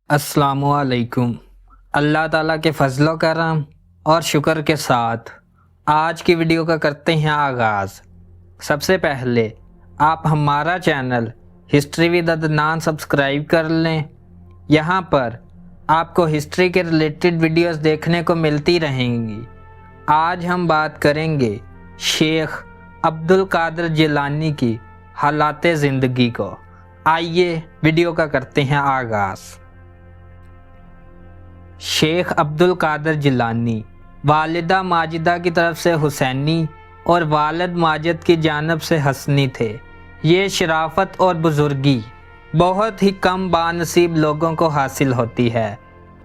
अस्सलाम वालेकुम। अल्लाह ताला के फजलो करम और शुक्र के साथ आज की वीडियो का करते हैं आगाज़। सबसे पहले आप हमारा channel history with Adnan subscribe कर लें। यहाँ पर आपको हिस्ट्री के रिलेटेड वीडियोस देखने को मिलती रहेंगी। आज हम बात करेंगे शेख अब्दुल कादिर जिलानी की हालात ज़िंदगी को। आइए वीडियो का करते हैं आगाज़। शेख अब्दुल कादिर जिलानी वालिदा माजिदा की तरफ से हुसैनी और वालिद माजिद की जानब से हसनी थे। ये शराफत और बुजुर्गी बहुत ही कम बानसीब लोगों को हासिल होती है।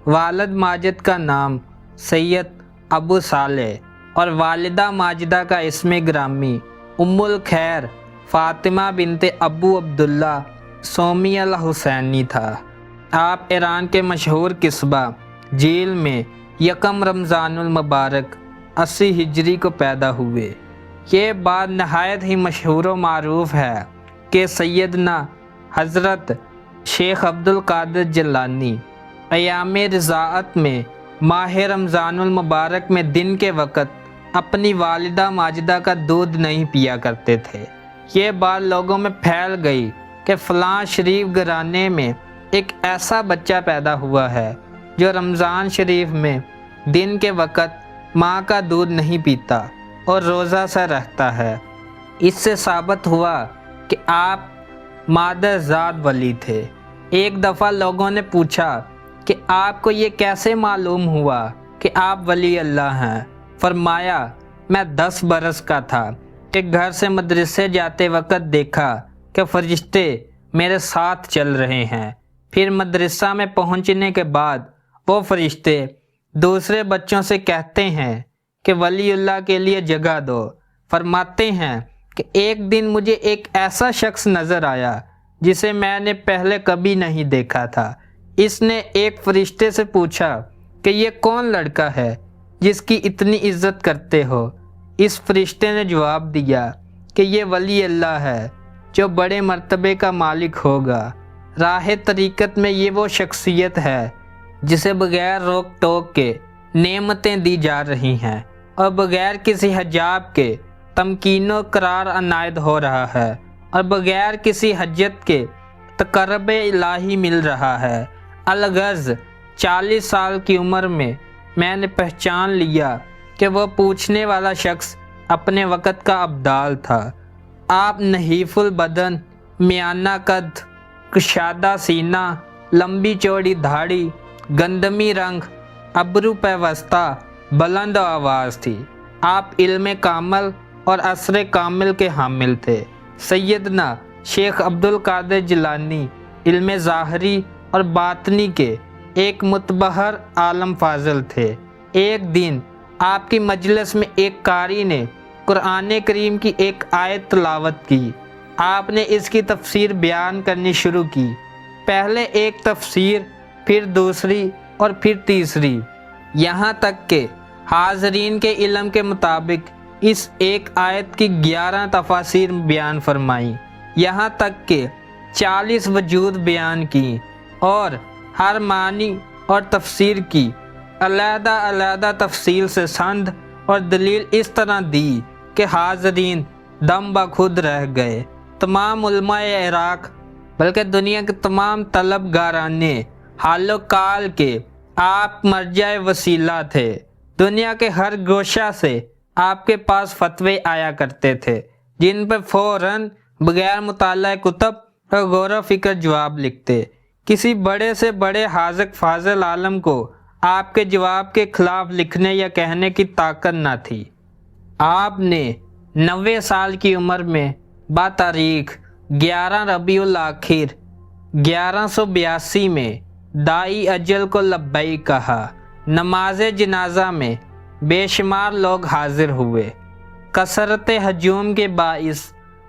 वालिद माजिद का नाम सैयद अबू सालेह और वालिदा माजिदा का इस्म ग्रामी उम्मुल खैर फ़ातिमा बिनते अबू अब्दुल्ला सोमी अल हुसैनी था। आप ईरान के मशहूर किस्बा जेल में यकम रमज़ानुल मुबारक 80 हिजरी को पैदा हुए। ये बात नहायत ही मशहूर व मारूफ है कि सैयदना हज़रत शेख अब्दुल कादिर जिलानी अयाम रिज़ाअत में माह रमज़ानुल मुबारक में दिन के वक़्त अपनी वालिदा माजिदा का दूध नहीं पिया करते थे। ये बात लोगों में फैल गई कि फ़लाँ शरीफ घराने में एक ऐसा बच्चा पैदा हुआ है जो रमज़ान शरीफ में दिन के वक़्त माँ का दूध नहीं पीता और रोज़ा सा रहता है। इससे साबित हुआ कि आप मादरज़ाद वली थे। एक दफ़ा लोगों ने पूछा कि आपको ये कैसे मालूम हुआ कि आप वली अल्लाह हैं? फरमाया, मैं 10 बरस का था कि घर से मदरसे जाते वक़्त देखा कि फ़रिश्ते मेरे साथ चल रहे हैं। फिर मदरसा में पहुँचने के बाद वो फरिश्ते दूसरे बच्चों से कहते हैं कि वलीउल्लाह के लिए जगह दो। फरमाते हैं कि एक दिन मुझे एक ऐसा शख्स नज़र आया जिसे मैंने पहले कभी नहीं देखा था। इसने एक फरिश्ते से पूछा कि ये कौन लड़का है जिसकी इतनी इज्जत करते हो? इस फरिश्ते ने जवाब दिया कि ये वली अल्लाह है जो बड़े मर्तबे का मालिक होगा। राह तरीक़त में ये वो शख्सियत है जिसे बग़ैर रोक टोक के नेमतें दी जा रही हैं और बग़ैर किसी हिजाब के तमकीनो करार अनायत हो रहा है और बग़ैर किसी हजत के तक़र्रब इलाही मिल रहा है। अलगज़ 40 साल की उम्र में मैंने पहचान लिया कि वह पूछने वाला शख्स अपने वक़्त का अब्दाल था। आप नहीफ़ुल बदन, मियाना कद, कुशादा सीना, लंबी चौड़ी दाढ़ी, गंदमी रंग, अबरू पैवस्ता, बुलंद आवाज़ थी। आप इल्म कामल और असर कामिल के हामिल थे। सैयदना शेख अब्दुल कादिर जिलानी इल्म ज़ाहरी और बातनी के एक मुतबहर आलम फाजिल थे। एक दिन आपकी मजलिस में एक कारी ने कुरान करीम की एक आयत तिलावत की। आपने इसकी तफसीर बयान करनी शुरू की। पहले एक तफसीर, फिर दूसरी और फिर तीसरी, यहाँ तक कि हाज़रीन के इल्म के मुताबिक इस एक आयत की 11 तफासीर बयान फरमाई। यहाँ तक कि 40 वजूद बयान की और हर मानी और तफसीर की अलहदा अलहदा तफसील से संद और दलील इस तरह दी कि हाज़रीन दम बखुद रह गए। तमाम उलमाए इराक़ बल्कि दुनिया के तमाम तलबगाराने हालो काल के आप मर्जाए वसीला थे। दुनिया के हर गोशा से आपके पास फतवे आया करते थे जिन पर फ़ौरन बगैर मुताला कुतब और गौर फ़िक्र जवाब लिखते। किसी बड़े से बड़े हाज़िक फाजिल आलम को आपके जवाब के ख़िलाफ़ लिखने या कहने की ताकत न थी। आपने 90 साल की उम्र में बातारीख 11 रबीउल आखिर 1182 में दाई अजल को लब्बई कहा। नमाज जनाजा में बेशुमार लोग हाजिर हुए। कसरत हजूम के बाइस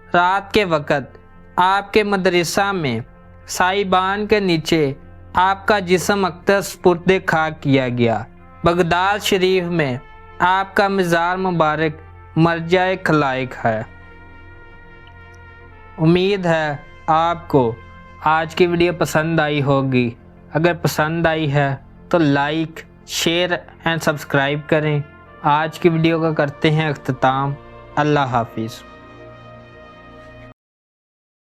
रात के वक़्त आपके मदरसा में साइबान के नीचे आपका जिस्म अक़दस पुर्दे खाक किया गया। बगदाद शरीफ में आपका मज़ार मुबारक मरजाए खलाइक है। उम्मीद है आपको आज की वीडियो पसंद आई होगी। اگر پسند آئی ہے تو لائک، شیئر اینڈ سبسکرائب کریں۔ آج کی ویڈیو کا کرتے ہیں اختتام۔ اللہ حافظ۔